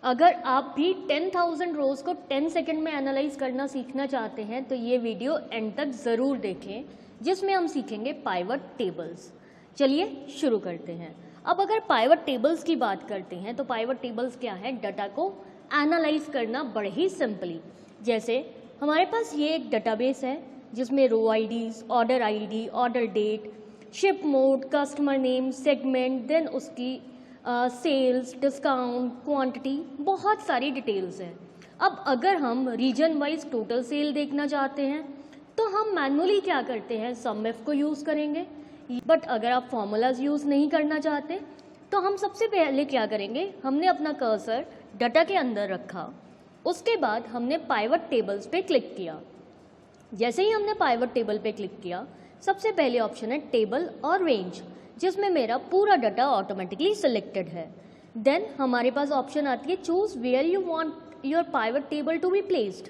अगर आप भी 10,000 रोज़ को 10 सेकंड में एनालाइज करना सीखना चाहते हैं तो ये वीडियो एंड तक ज़रूर देखें, जिसमें हम सीखेंगे पाइवट टेबल्स। चलिए शुरू करते हैं। अब अगर पाइवट टेबल्स की बात करते हैं तो पाइवट टेबल्स क्या है? डाटा को एनालाइज करना बड़े ही सिंपली। जैसे हमारे पास ये एक डाटाबेस है जिसमें row IDs, order ID, order date, ship mode, customer name, segment, then उसकी सेल्स, डिस्काउंट, क्वांटिटी, बहुत सारी डिटेल्स हैं। अब अगर हम रीजन वाइज टोटल सेल देखना चाहते हैं तो हम मैनुअली क्या करते हैं, सम इफ को यूज़ करेंगे। बट अगर आप फॉर्मूलाज यूज़ नहीं करना चाहते तो हम सबसे पहले क्या करेंगे, हमने अपना कर्सर डाटा के अंदर रखा, उसके बाद हमने पाइवट टेबल्स पे क्लिक किया। जैसे ही हमने पाइवट टेबल पे क्लिक किया, सबसे पहले ऑप्शन है टेबल और रेंज, जिसमें मेरा पूरा डाटा ऑटोमेटिकली सिलेक्टेड है। देन हमारे पास ऑप्शन आती है choose where you want your pivot table to be placed.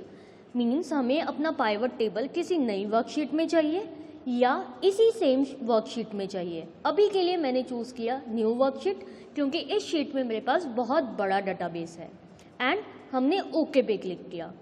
Means हमें अपना पाइवट टेबल किसी नई वर्कशीट में चाहिए या इसी सेम वर्कशीट में चाहिए। अभी के लिए मैंने चूज़ किया न्यू वर्कशीट, क्योंकि इस शीट में मेरे पास बहुत बड़ा डाटाबेस है। एंड हमने ओके पे क्लिक किया।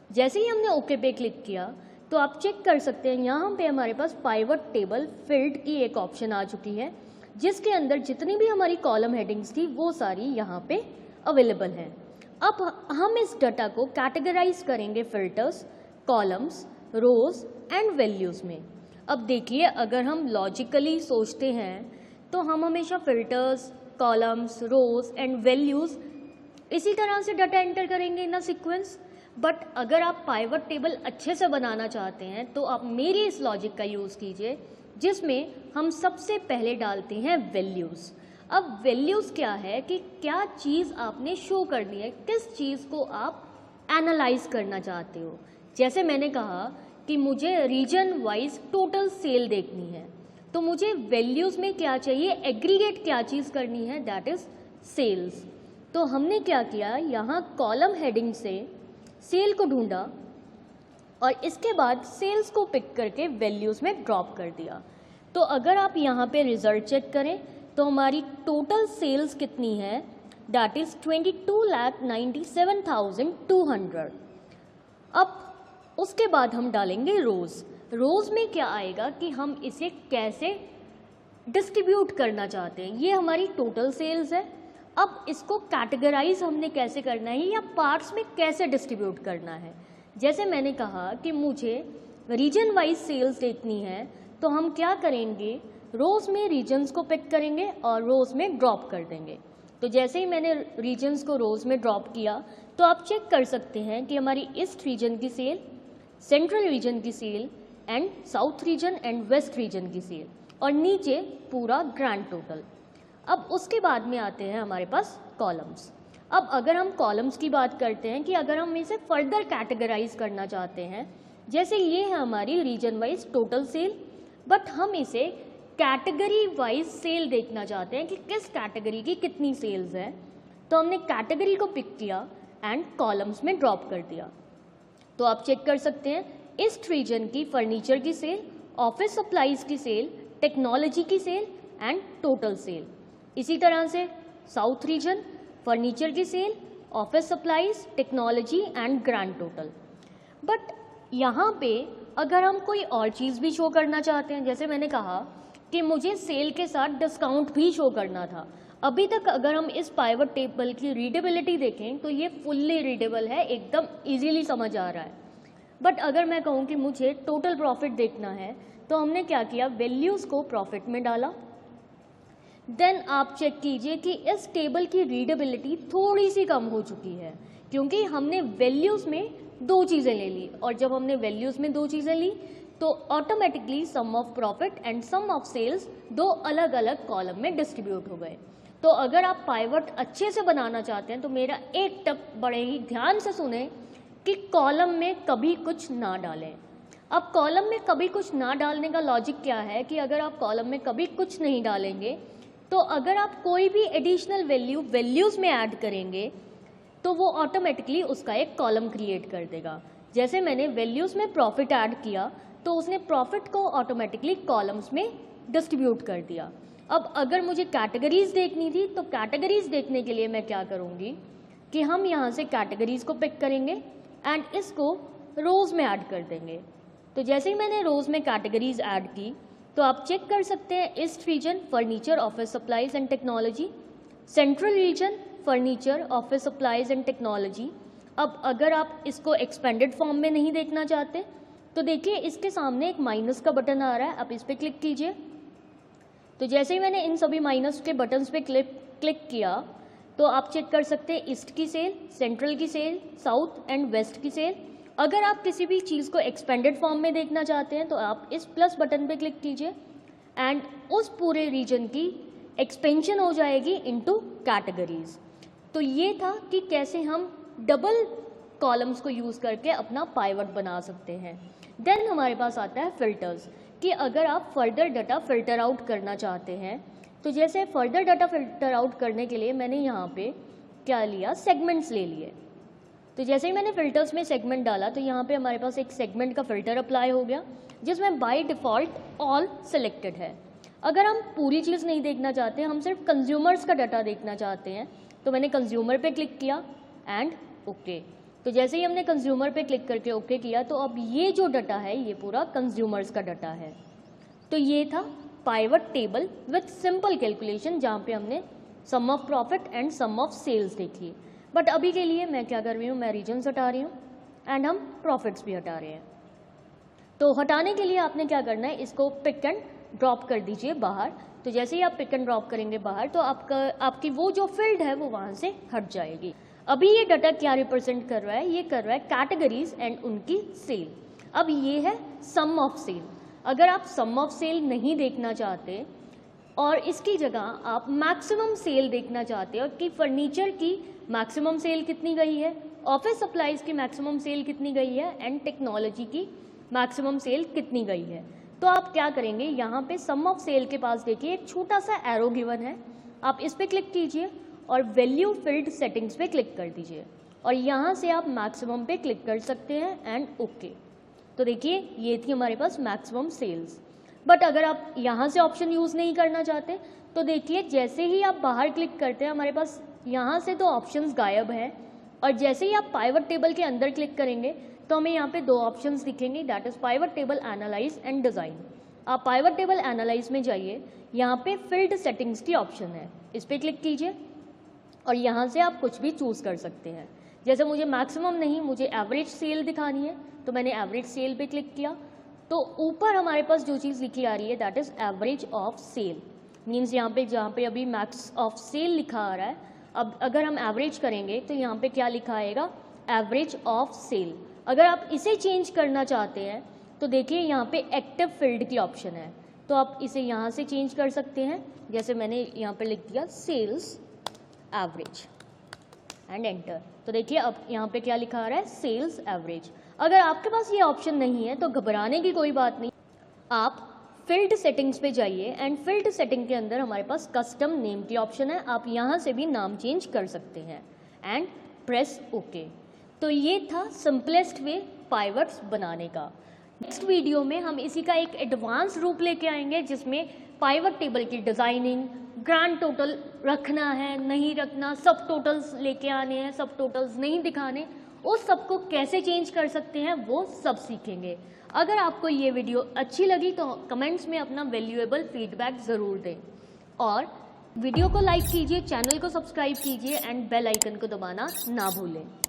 जैसे ही हमने ओके पे क्लिक किया तो आप चेक कर सकते हैं यहाँ पे हमारे पास पाइवट टेबल फील्ड की एक ऑप्शन आ चुकी है, जिसके अंदर जितनी भी हमारी कॉलम हेडिंग्स थी वो सारी यहाँ पे अवेलेबल हैं। अब हम इस डाटा को कैटेगराइज करेंगे filters, columns, rows and values में। अब देखिए, अगर हम लॉजिकली सोचते हैं तो हम हमेशा filters, columns, rows and values इसी तरह से डाटा एंटर करेंगे इन अ सीक्वेंस। बट अगर आप पाइवट टेबल अच्छे से बनाना चाहते हैं तो आप मेरी इस लॉजिक का यूज़ कीजिए, जिसमें हम सबसे पहले डालते हैं वैल्यूज़। अब वैल्यूज़ क्या है कि क्या चीज़ आपने शो करनी है, किस चीज़ को आप एनालाइज करना चाहते हो। जैसे मैंने कहा कि मुझे रीजन वाइज टोटल सेल देखनी है, तो मुझे वैल्यूज़ में क्या चाहिए, एग्रीगेट क्या चीज़ करनी है, दैट इज़ सेल्स। तो हमने क्या किया, यहाँ कॉलम हेडिंग से सेल को ढूंढा और इसके बाद सेल्स को पिक करके वैल्यूज़ में ड्रॉप कर दिया। तो अगर आप यहाँ पे रिजल्ट चेक करें तो हमारी टोटल सेल्स कितनी है, दैट इज़ 22,97,200। अब उसके बाद हम डालेंगे रोज़। रोज़ में क्या आएगा कि हम इसे कैसे डिस्ट्रीब्यूट करना चाहते हैं। ये हमारी टोटल सेल्स है। अब इसको कैटेगराइज हमने कैसे करना है या पार्ट्स में कैसे डिस्ट्रीब्यूट करना है। जैसे मैंने कहा कि मुझे रीजन वाइज सेल्स देखनी है, तो हम क्या करेंगे, रोज़ में रीजन्स को पिक करेंगे और रोज़ में ड्रॉप कर देंगे। तो जैसे ही मैंने रीजन्स को रोज़ में ड्रॉप किया तो आप चेक कर सकते हैं कि हमारी ईस्ट रीजन की सेल, सेंट्रल रीजन की sale and south region and west region की सेल, और नीचे पूरा ग्रैंड टोटल। अब उसके बाद में आते हैं हमारे पास कॉलम्स। अब अगर हम कॉलम्स की बात करते हैं कि अगर हम इसे फर्दर कैटेगराइज करना चाहते हैं, जैसे ये है हमारी region wise total sale, but हम इसे कैटेगरी वाइज सेल देखना चाहते हैं कि किस कैटेगरी की कितनी सेल्स है, तो हमने कैटेगरी को पिक किया एंड कॉलम्स में ड्रॉप कर दिया। तो आप चेक कर सकते हैं ईस्ट रीजन की फर्नीचर की सेल, ऑफिस सप्लाईज की सेल, टेक्नोलॉजी की सेल एंड टोटल सेल। इसी तरह से साउथ रीजन फर्नीचर की sale, office supplies, technology and grand total. But यहाँ पे अगर हम कोई और चीज़ भी शो करना चाहते हैं, जैसे मैंने कहा कि मुझे सेल के साथ डिस्काउंट भी शो करना था। अभी तक अगर हम इस पाइवट टेबल की रीडेबिलिटी देखें तो ये फुल्ली रीडेबल है, एकदम ईजीली समझ आ रहा है। बट अगर मैं कहूँ कि मुझे टोटल प्रॉफिट देखना है, तो हमने क्या किया, वैल्यूज़ को प्रॉफिट में डाला। देन आप चेक कीजिए कि इस टेबल की रीडेबिलिटी थोड़ी सी कम हो चुकी है, क्योंकि हमने वैल्यूज़ में दो चीज़ें ले ली, और जब हमने वैल्यूज़ में दो चीज़ें ली तो automatically sum of profit and sum of sales दो अलग अलग कॉलम में डिस्ट्रीब्यूट हो गए। तो अगर आप पाइवट अच्छे से बनाना चाहते हैं तो मेरा एक टिप बड़े ही ध्यान से सुने कि कॉलम में कभी कुछ ना डालें। अब कॉलम में कभी कुछ ना डालने का लॉजिक क्या है कि अगर आप कॉलम में कभी कुछ नहीं डालेंगे तो अगर आप कोई भी एडिशनल वैल्यू वैल्यूज़ में ऐड करेंगे तो वो ऑटोमेटिकली उसका एक कॉलम क्रिएट कर देगा। जैसे मैंने वैल्यूज़ में प्रॉफिट ऐड किया तो उसने प्रॉफिट को ऑटोमेटिकली कॉलम्स में डिस्ट्रीब्यूट कर दिया। अब अगर मुझे कैटेगरीज देखनी थी तो कैटेगरीज देखने के लिए मैं क्या करूँगी, कि हम यहाँ से कैटेगरीज को पिक करेंगे एंड इसको रोज़ में ऐड कर देंगे। तो जैसे ही मैंने रोज़ में कैटेगरीज ऐड की तो आप चेक कर सकते हैं east reason furniture, office supplies and technology, central region furniture, office supplies and technology. अब अगर आप इसको एक्सपेंडेड फॉर्म में नहीं देखना चाहते तो देखिए इसके सामने एक माइनस का बटन आ रहा है, आप इस पर क्लिक कीजिए। तो जैसे ही मैंने इन सभी माइनस के बटन्स पे क्लिक किया तो आप चेक कर सकते हैं ईस्ट की सेल, सेंट्रल की सेल, साउथ एंड वेस्ट की सेल। अगर आप किसी भी चीज़ को एक्सपेंडेड फॉर्म में देखना चाहते हैं तो आप इस प्लस बटन पे क्लिक कीजिए एंड उस पूरे रीजन की एक्सपेंशन हो जाएगी इनटू कैटेगरीज। तो ये था कि कैसे हम डबल कॉलम्स को यूज़ करके अपना पाइवट बना सकते हैं। देन हमारे पास आता है फिल्टर्स, कि अगर आप फर्दर डाटा फिल्टर आउट करना चाहते हैं तो जैसे फर्दर डाटा फिल्टर आउट करने के लिए मैंने यहाँ पे क्या लिया, सेगमेंट्स ले लिए। तो जैसे ही मैंने फिल्टर्स में सेगमेंट डाला तो यहाँ पे हमारे पास एक सेगमेंट का फिल्टर अप्लाई हो गया जिसमें बाय डिफ़ॉल्ट ऑल सिलेक्टेड है। अगर हम पूरी चीज़ नहीं देखना चाहते, हम सिर्फ कंज्यूमर्स का डाटा देखना चाहते हैं तो मैंने कंज्यूमर पे क्लिक किया एंड ओके। तो जैसे ही हमने कंज्यूमर पे क्लिक करके ओके किया तो अब ये जो डाटा है ये पूरा कंज्यूमर्स का डाटा है। तो ये था pivot table with simple calculation जहाँ पे हमने sum of profit and sum of sales देखी। बट अभी के लिए मैं क्या कर रही हूँ, मैं रीजन्स हटा रही हूँ एंड हम प्रॉफिट्स भी हटा रहे हैं। तो हटाने के लिए आपने क्या करना है, इसको पिक एंड ड्रॉप कर दीजिए बाहर। तो जैसे ही आप पिक एंड ड्रॉप करेंगे बाहर तो आपकी वो जो फील्ड है वो वहाँ से हट जाएगी। अभी ये डाटा क्या रिप्रेजेंट कर रहा है, ये कर रहा है कैटेगरीज एंड उनकी सेल। अब ये है सम ऑफ सेल। अगर आप सम ऑफ सेल नहीं देखना चाहते और इसकी जगह आप मैक्सिमम सेल देखना चाहते हो कि फर्नीचर की मैक्सिमम सेल कितनी गई है, ऑफिस सप्लाईज की मैक्सिमम सेल कितनी गई है एंड टेक्नोलॉजी की मैक्सिमम सेल कितनी गई है, तो आप क्या करेंगे, यहाँ पे सम ऑफ सेल के पास देखिए एक छोटा सा एरो गिवन है, आप इस पर क्लिक कीजिए और वैल्यू फील्ड सेटिंग्स पे क्लिक कर दीजिए और यहाँ से आप मैक्सिमम पे क्लिक कर सकते हैं एंड ओके। तो देखिए ये थी हमारे पास मैक्सिमम सेल्स। बट अगर आप यहाँ से ऑप्शन यूज़ नहीं करना चाहते तो देखिए जैसे ही आप बाहर क्लिक करते हैं हमारे पास यहाँ से 2 ऑप्शंस गायब हैं और जैसे ही आप पाइवट टेबल के अंदर क्लिक करेंगे तो हमें यहाँ पे 2 ऑप्शंस दिखेंगे, that is pivot table analyse and design. आप पाइवट टेबल एनालाइज में जाइए, यहाँ पे फील्ड सेटिंग्स की ऑप्शन है, इस पर क्लिक कीजिए और यहाँ से आप कुछ भी चूज़ कर सकते हैं। जैसे मुझे मैक्सिमम नहीं, मुझे एवरेज सेल दिखानी है तो मैंने एवरेज सेल पे क्लिक किया तो ऊपर हमारे पास जो चीज़ लिखी आ रही है that is average of sale. Means यहाँ पे जहाँ पे अभी मैक्स ऑफ सेल लिखा आ रहा है, अब अगर हम एवरेज करेंगे तो यहाँ पे क्या लिखा आएगा, एवरेज ऑफ सेल। अगर आप इसे चेंज करना चाहते हैं तो देखिए यहाँ पे एक्टिव फील्ड की ऑप्शन है, तो आप इसे यहाँ से चेंज कर सकते हैं। जैसे मैंने यहाँ पे लिख दिया सेल्स एवरेज एंड एंटर। तो देखिए अब यहाँ पे क्या लिखा आ रहा है, सेल्स एवरेज। अगर आपके पास ये ऑप्शन नहीं है तो घबराने की कोई बात नहीं, आप फील्ड सेटिंग्स पे जाइए एंड फील्ड सेटिंग के अंदर हमारे पास कस्टम नेम की ऑप्शन है, आप यहाँ से भी नाम चेंज कर सकते हैं एंड प्रेस ओके। तो ये था सिंपलेस्ट वे पाइवट्स बनाने का। नेक्स्ट वीडियो में हम इसी का एक एडवांस रूप लेके आएंगे जिसमें पाइवट टेबल की डिज़ाइनिंग, ग्रैंड टोटल रखना है नहीं रखना, सब टोटल्स लेके आने हैं, सब टोटल्स नहीं दिखाने, उस सबको कैसे चेंज कर सकते हैं वो सब सीखेंगे। अगर आपको ये वीडियो अच्छी लगी तो कमेंट्स में अपना वैल्यूएबल फीडबैक ज़रूर दें और वीडियो को लाइक कीजिए, चैनल को सब्सक्राइब कीजिए एंड बेल आइकन को दबाना ना भूलें।